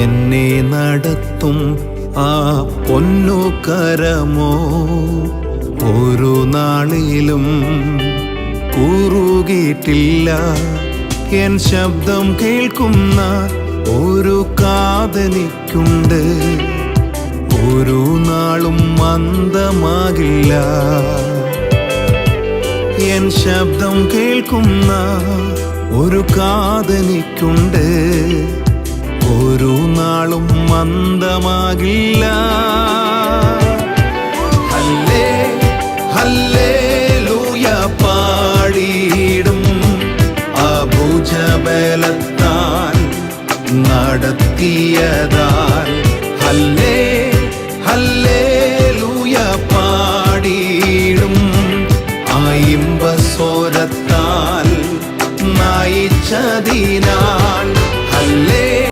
എന്നെ നടത്തും ആ പൊന്നു കരമോ ഒരു നാളിലും കുറുകിയിട്ടില്ല. എൻ ശബ്ദം കേൾക്കുന്ന ഒരു കാതനിക്കുണ്ട്, ഒരു നാളും മന്ദമാകില്ല. എൻ ശബ്ദം കേൾക്കുന്ന ഒരു കാതനിക്കുണ്ട്, ഒരു നാളും മന്ദമാകില്ല. ഹല്ലേ ഹല്ലേലൂയ പാടിയിടും, അഭുജബലത്താൽ നടത്തിയതാൽ. ഹല്ലേ ഹല്ലേലൂയ പാടിയിടും, ആ ഇമ്പസ്വരത്താൽ നയിച്ചതിനാൽ.